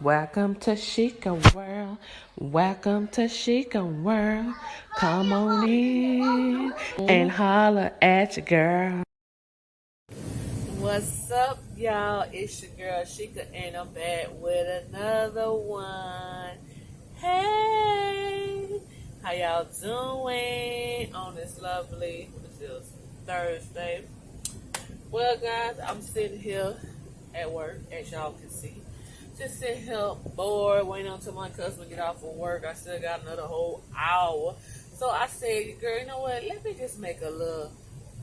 Welcome to Chica World. Welcome to Chica World. Come on in and holler at your girl. What's up, y'all? It's your girl Chica, and I'm back with another one. Hey, how y'all doing on this lovely Thursday? Well, guys, I'm sitting here at work, as y'all can see. Just sitting here bored, waiting until my customer get off of work. I still got another whole hour. So I said, girl, you know what? Let me just make a little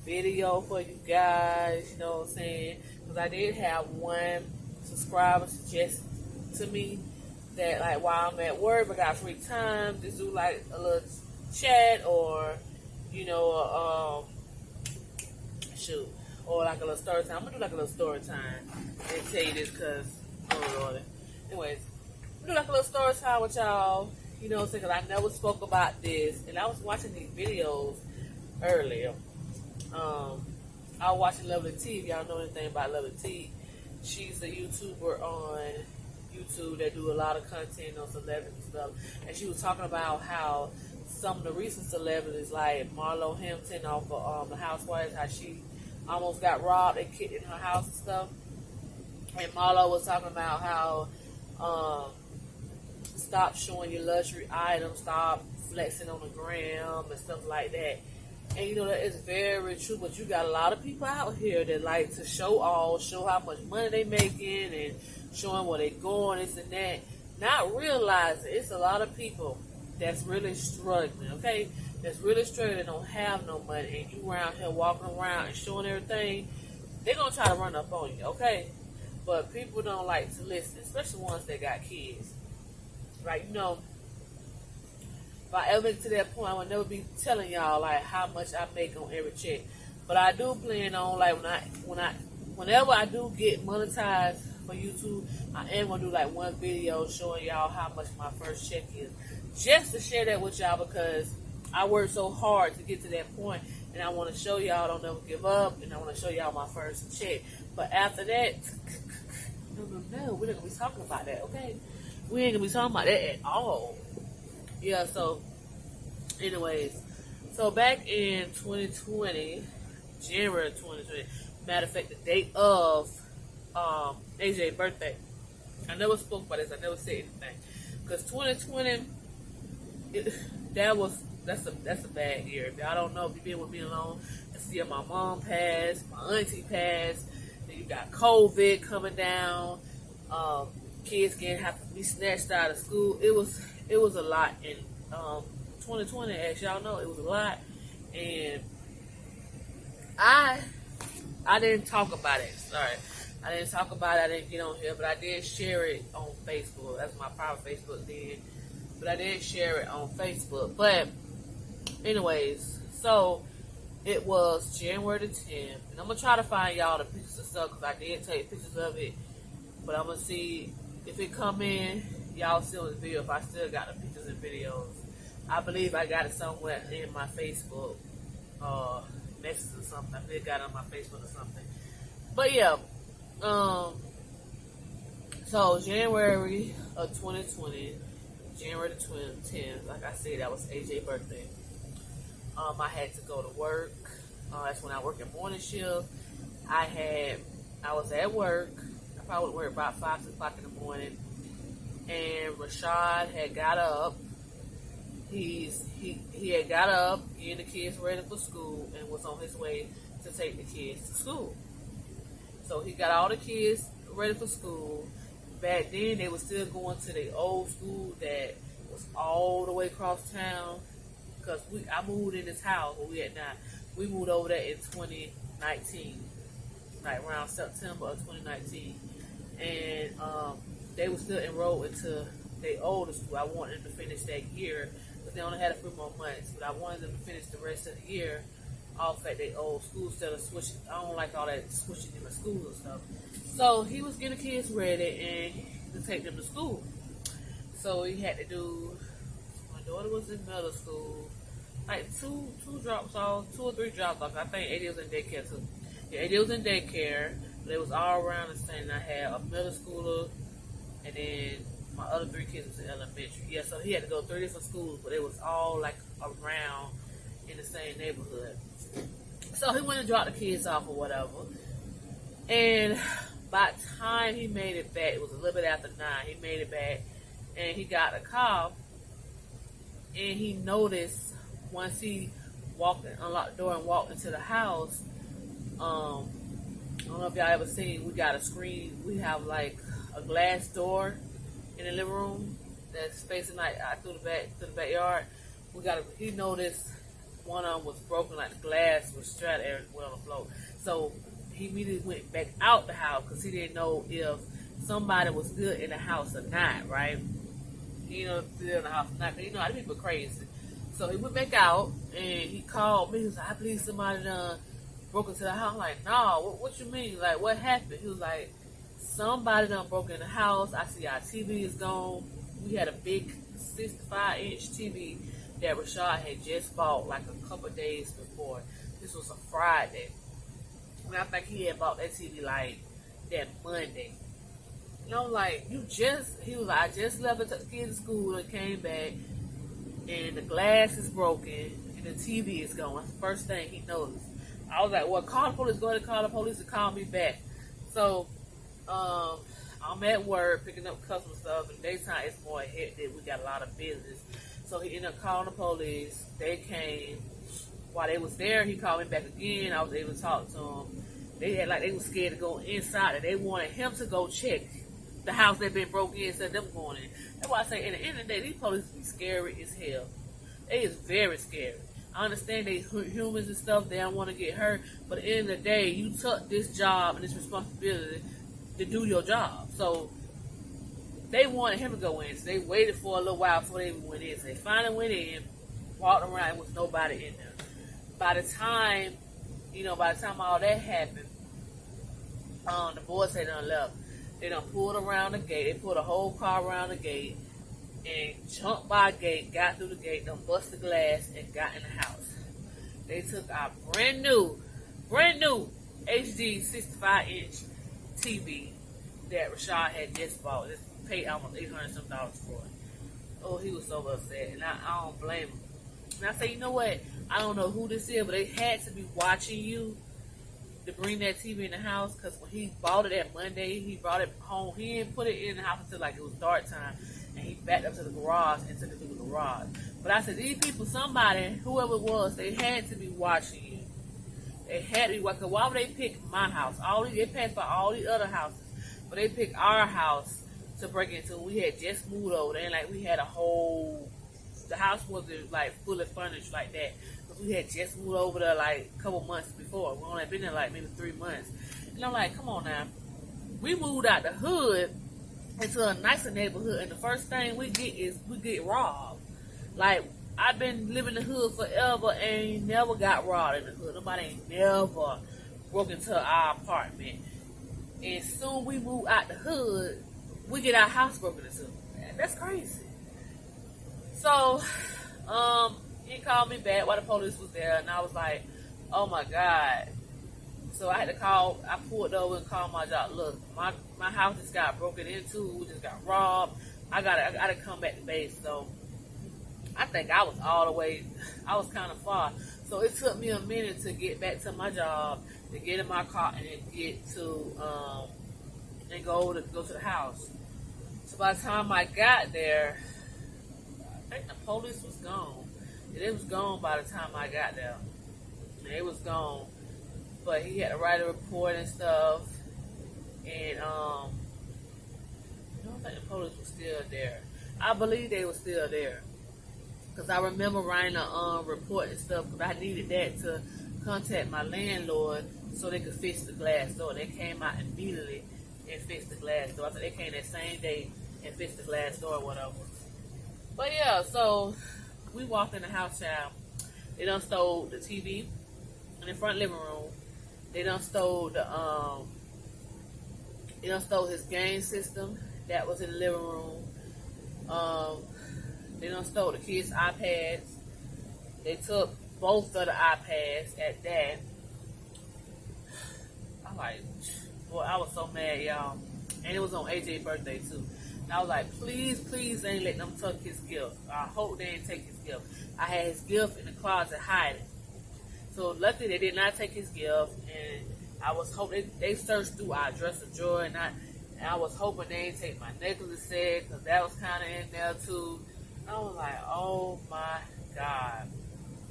video for you guys. You know what I'm saying? Because I did have one subscriber suggest to me that, like, while I'm at work, I got free time, just do, like, a little chat or, you know, shoot, or like a little story time. I'm gonna do like a little story time and tell you this because, oh Lord. Anyways, I'm gonna do like a little story time with y'all, you know, because I never spoke about this, and I was watching these videos earlier. I was watching Lovely T. If y'all know anything about Lovely T, she's a YouTuber on YouTube that do a lot of content on celebrity stuff, and she was talking about how some of the recent celebrities, like Marlo Hampton off of The Housewives, how she almost got robbed and kicked in her house and stuff. And Marlo was talking about how stop showing your luxury items, stop flexing on the gram and stuff like that. And you know that is very true, but you got a lot of people out here that like to show how much money they making and showing where they going, this and that. Not realizing it's a lot of people that's really struggling, okay? That's really struggling, don't have no money, and you around here walking around and showing everything, they're gonna try to run up on you, okay? But people don't like to listen, especially ones that got kids. Right, you know, if I ever get to that point, I will never be telling y'all like how much I make on every check. But I do plan on, like, whenever I do get monetized for YouTube, I am gonna do like one video showing y'all how much my first check is, just to share that with y'all, because I worked so hard to get to that point, and I want to show y'all don't never give up, and I want to show y'all my first check. But after that, no, we're not gonna be talking about that, okay? We ain't gonna be talking about that at all. Yeah, so anyways, so back in 2020, January 2020, matter of fact, the date of AJ's birthday, I never spoke about this, I never said anything, because 2020, that's a bad year. If y'all don't know, if you've been with me alone, this year my mom passed, my auntie passed, then you got COVID coming down, kids getting have to be snatched out of school. It was a lot in 2020, as y'all know, it was a lot, and I didn't talk about it. Sorry, I didn't talk about it. I didn't get on here, but I did share it on Facebook. That's my private Facebook then, but I did share it on Facebook. But anyways, so it was January the 10th, and I'm gonna try to find y'all the pictures and stuff because I did take pictures of it, but I'm gonna see if it come in. Y'all see on the video if I still got the pictures and videos. I believe I got it somewhere in my Facebook message or something. I think I got it on my Facebook or something. But yeah, so January of 2020, January the 10th, like I said, that was AJ's birthday. I had to go to work. That's when I work in morning shift. I was at work. I probably would work about 5, 6 o'clock in the morning. And Rashad had got up. He had got up, getting the kids ready for school, and was on his way to take the kids to school. So he got all the kids ready for school. Back then, they were still going to the old school that was all the way across town. Because I moved in this house where we at now. We moved over there in 2019, like around September of 2019, and they were still enrolled into their older school. I wanted them to finish that year, but they only had a few more months. But I wanted them to finish the rest of the year off at their old school instead of switching. I don't like all that switching in the school and stuff. So he was getting the kids ready and to take them to school. So he had to do. My daughter was in middle school, like two drops off, 2 or 3 drops off. I think Eddie was in daycare too. Yeah, Eddie was in daycare. But it was all around the same. I had a middle schooler, and then my other 3 kids was in elementary. Yeah, so he had to go 3 different schools, but it was all like around in the same neighborhood. So he went and dropped the kids off or whatever. And by the time he made it back, it was a little bit after 9, he made it back and he got a call. And he noticed once he unlocked the door and walked into the house, I don't know if y'all ever seen, we got a screen, we have like a glass door in the living room that's facing like through the backyard. He noticed one of them was broken, like the glass was straight everywhere on the floor. So he immediately went back out the house because he didn't know if somebody was still in the house or not, right? Still in the house or not, because how people are crazy. So he went back out and he called me. He was like, I believe somebody done broke into the house. I'm like, no, what you mean? Like, what happened? He was like, somebody done broke in the house. I see our TV is gone. We had a big 65-inch TV that Rashad had just bought like a couple of days before. This was a Friday. And I think he had bought that TV like that Monday. And I'm like, he was like, I just left it to the kids to school and came back and the glass is broken and the TV is gone. That's the first thing he noticed. I was like, well, call the police, go ahead and call the police and call me back. So, I'm at work picking up customer stuff. In the daytime, it's more hectic. We got a lot of business. So he ended up calling the police. They came. While they was there, he called me back again. I was able to talk to them. They was scared to go inside, and they wanted him to go check the house that been broke in instead of them going in. That's why I say, at the end of the day, these police be scary as hell. They is very scary. I understand they humans and stuff. They don't want to get hurt. But at the end of the day, you took this job and this responsibility to do your job. So they wanted him to go in. So they waited for a little while before they even went in. So they finally went in, walked around with nobody in there. By the time all that happened, the boys had done left. They done pulled around the gate. They pulled a whole car around the gate and jumped by the gate, got through the gate, done bust the glass, and got in the house. They took our brand new HD 65-inch TV that Rashad had just bought. Just paid almost $800 some for it. Oh, he was so upset, and I don't blame him. And I say, you know what? I don't know who this is, but they had to be watching you to bring that TV in the house, because when he bought it that Monday, he brought it home. He didn't put it in the house until like it was dark time, and he backed up to the garage and took it through the garage. But I said, these people, somebody, whoever it was, they had to be watching you. They had to be watching. Why would they pick my house? They passed by all these other houses, but they picked our house to break into. We had just moved over there, and like we had the house wasn't like fully furnished like that. We had just moved over there like a couple months before. We only been there like maybe 3 months. And I'm like, come on now. We moved out the hood into a nicer neighborhood, and the first thing we get robbed. Like, I've been living in the hood forever and never got robbed in the hood. Nobody ain't never broke into our apartment. And soon we move out the hood, we get our house broken into. That's crazy. So, he called me back while the police was there, and I was like, oh my God. So I had to call, I pulled over and called my job. Look, my house just got broken into, we just got robbed. I gotta come back to base. So I think I was kind of far. So it took me a minute to get back to my job, to get in my car, and then get to, and go to the house. So by the time I got there, I think the police was gone. It was gone by the time I got there. It was gone. But he had to write a report and stuff. And I don't think the police was still there. I believe they were still there. Because I remember writing a report and stuff, because I needed that to contact my landlord so they could fix the glass door. They came out immediately and fixed the glass door. I think they came that same day and fixed the glass door or whatever. But yeah, so we walked in the house, child. They done stole the TV in the front living room. They done stole his game system that was in the living room. They done stole the kids' iPads. They took both of the iPads at that. I was so mad, y'all. And it was on AJ's birthday too. And I was like, please, please ain't let them take his gift. I hope they ain't take his gift. I had his gift in the closet hiding. So luckily they did not take his gift, and I was hoping they searched through our dresser drawer, and I was hoping they didn't take my necklace set, because that was kind of in there too. I was like, oh my God.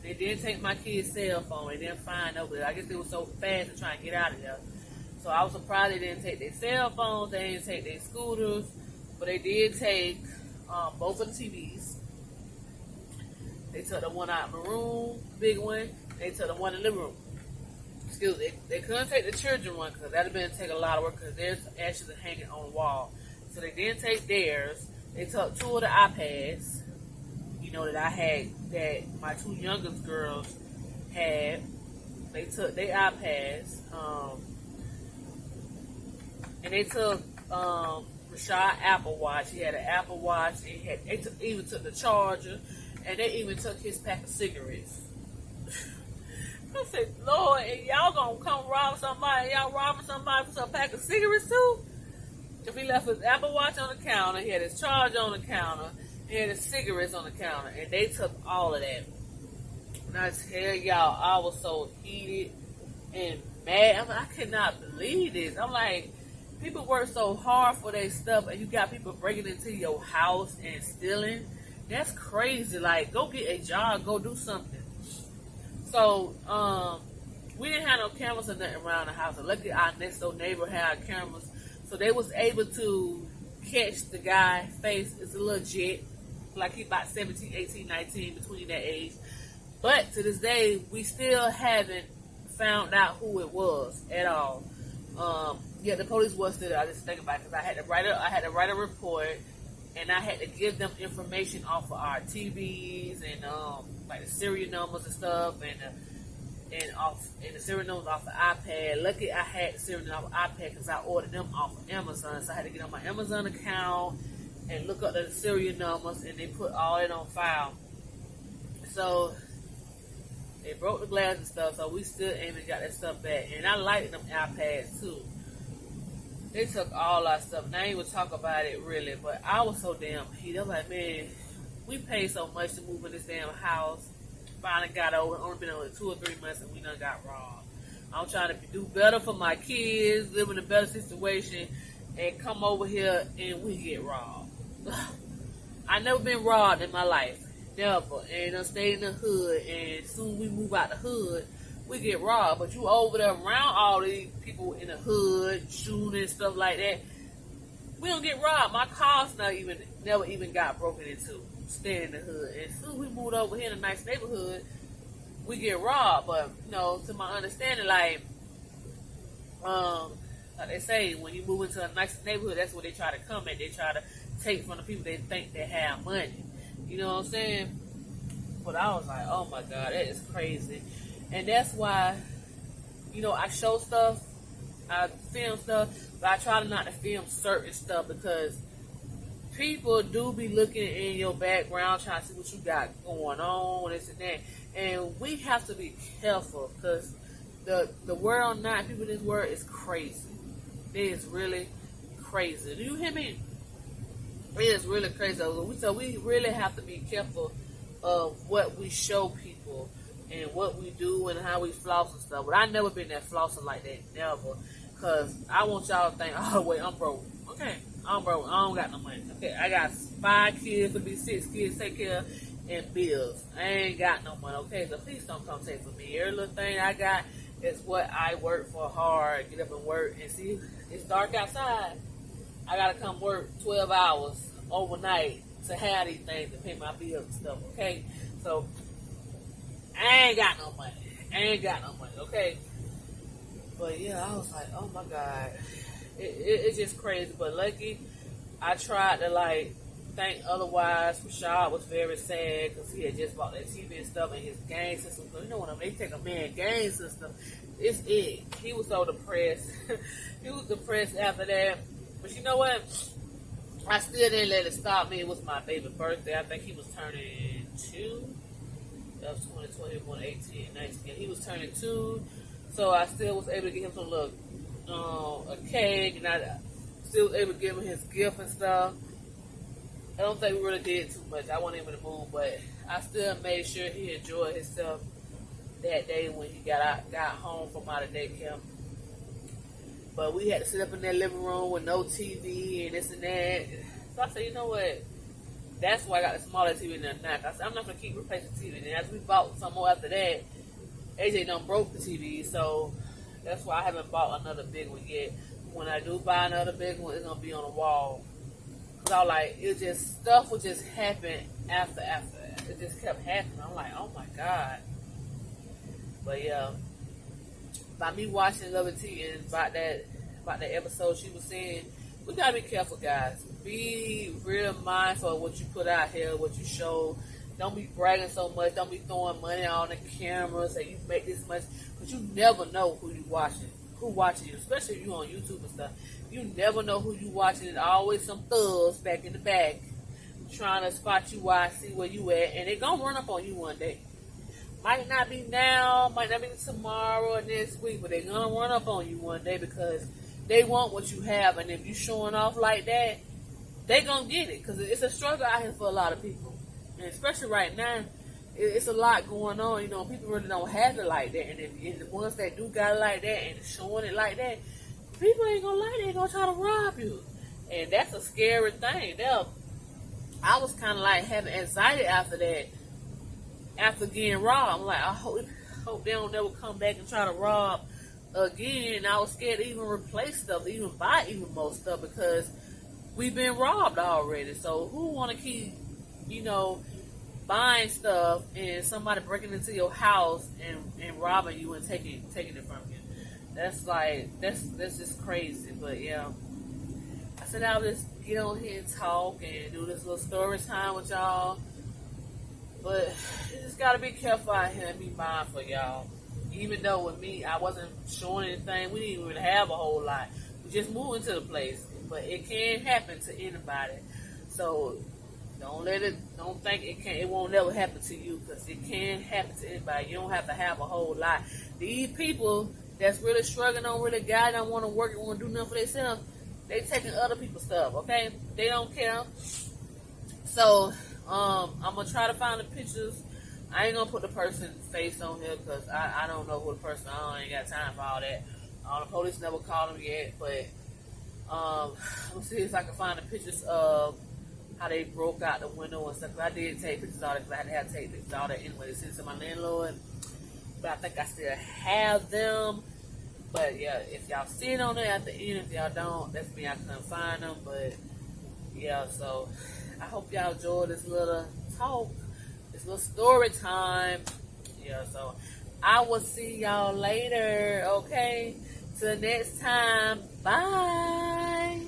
They didn't take my kid's cell phone. They didn't find over. I guess they were so fast to try and get out of there. So I was surprised they didn't take their cell phones. They didn't take their scooters. But they did take both of the TVs. They took the one out in the room, big one. They took the one in the living room. Excuse me. They couldn't take the children one because that would have been take a lot of work because theirs actually hanging on the wall. So they didn't take theirs. They took 2 of the iPads, that I had, that my 2 youngest girls had. They took their iPads, and they took Rashad Apple Watch. He had an Apple Watch. They even took the charger, and they even took his pack of cigarettes. I said, Lord, and y'all gonna come rob somebody? Y'all robbing somebody for some pack of cigarettes too? If he left his Apple Watch on the counter, he had his charger on the counter, he had his cigarettes on the counter, and they took all of that. And I tell y'all, I was so heated and mad. I could not believe this. I'm like, people work so hard for their stuff, and you got people breaking into your house and stealing. That's crazy. Like, go get a job, go do something. So, we didn't have no cameras or nothing around the house. So luckily, our next door neighbor had cameras. So they was able to catch the guy face. It's a little jet. Like he's about 17, 18, 19, between that age. But to this day, we still haven't found out who it was at all. Yeah, the police was still there. I just think about it because I had to write a report, and I had to give them information off of our TVs and like the serial numbers and stuff, and the serial numbers off the iPad. Lucky I had the serial number off the iPad because I ordered them off of Amazon, so I had to get on my Amazon account and look up the serial numbers, and they put all it on file. So they broke the glass and stuff, so we still ain't even got that stuff back. And I like them iPads too. They took all our stuff. And I ain't even talk about it really, but I was so damn heated. I was like, man, we paid so much to move in this damn house. Finally got over. Only been over 2 or 3 months, and we done got robbed. I'm trying to do better for my kids, live in a better situation, and come over here and we get robbed. I never been robbed in my life. Never. And I stayed in the hood, and soon we move out the hood, we get robbed. But you over there around all these people in the hood, shooting and stuff like that, we don't get robbed. My car's never even got broken into. Staying in the hood. And soon we moved over here in a nice neighborhood, we get robbed. But, to my understanding, like they say, when you move into a nice neighborhood, that's where they try to come at. They try to take from the people they think they have money. You know what I'm saying? But I was like, oh my God, that is crazy. And that's why, I show stuff, I film stuff, but I try not to film certain stuff because people do be looking in your background trying to see what you got going on, this and that. And we have to be careful because the world now, people in this world is crazy. It is really crazy. Do you hear me? It is really crazy. So we really have to be careful of what we show people and what we do and how we floss and stuff. But I never been that flossing like that, never. Because I want y'all to think, oh, wait, I'm broke. Okay, I'm broke. I don't got no money. Okay, I got 5 kids, it'll be 6 kids to take care of, and bills. I ain't got no money, okay? So please don't come take from me. Every little thing I got is what I work for hard, get up and work. And see, it's dark outside. I got to come work 12 hours overnight to have these things to pay my bills and stuff, okay? So, I ain't got no money, okay? But yeah, I was like, oh my God. It's just crazy. But lucky, I tried to think otherwise. Rashad was very sad because he had just bought that TV and stuff and his game system. So, when they take a man game system, it's it. He was so depressed. He was depressed after that. But you know what? I still didn't let it stop me. It was my baby's birthday. I think he was turning 2. That was 2020, 18, 19. He was turning 2. So I still was able to get him some little, a cake, and I still was able to give him his gift and stuff. I don't think we really did too much. I wasn't able to move, but I still made sure he enjoyed himself that day when he got home from out of day camp. But we had to sit up in that living room with no TV and this and that. So I said, you know what? That's why I got the smaller TV in there now. I said, I'm not going to keep replacing TV. And as we bought some more after that, AJ done broke the TV. So that's why I haven't bought another big one yet. When I do buy another big one, it's going to be on the wall. Because I was like, stuff would just happen after. It just kept happening. I'm like, oh my God. But yeah, by me watching Love and Tea and about that episode she was saying, we gotta be careful, guys. Be real mindful of what you put out here, what you show. Don't be bragging so much. Don't be throwing money on the camera, say you make this much, because you never know who watching you, especially if you on YouTube and stuff. You never know who you watching. There's always some thugs back in the back trying to spot you while I see where you at, and they gonna run up on you one day. Might not be now, might not be tomorrow or next week, but they're going to run up on you one day because they want what you have. And if you're showing off like that, they're going to get it because it's a struggle out here for a lot of people. And especially right now, it's a lot going on. You know, people really don't have it like that. And the ones that do got it like that and showing it like that, people ain't going to like it. They're going to try to rob you. And that's a scary thing. I was kind of like having anxiety after that. After getting robbed, I'm like, I hope they don't never come back and try to rob again. I was scared to even replace stuff, to even buy even more stuff because we've been robbed already. So who want to keep, buying stuff and somebody breaking into your house and robbing you and taking it from you? That's just crazy. But yeah, I said I'll just get on here and talk and do this little story time with y'all. But you just gotta be careful out here and be mindful, y'all. Even though with me, I wasn't showing anything. We didn't even have a whole lot. We just moved into the place. But it can happen to anybody. So don't think it won't never happen to you, because it can happen to anybody. You don't have to have a whole lot. These people that's really struggling, don't really got, don't want to work, don't want to do nothing for themselves, they taking other people's stuff, okay? They don't care. So I'm going to try to find the pictures. I ain't going to put the person's face on here because I don't know who the person is. I ain't got time for all that. The police never called them yet, but let's see if I can find the pictures of how they broke out the window and stuff. I did take pictures of it because I had to take pictures of that anyway to send to my landlord. But I think I still have them. But yeah, if y'all see it on there at the end, if y'all don't, that's me. I couldn't find them. But yeah, so I hope y'all enjoy this little talk, this little story time. Yeah, so I will see y'all later, okay? Till next time, bye.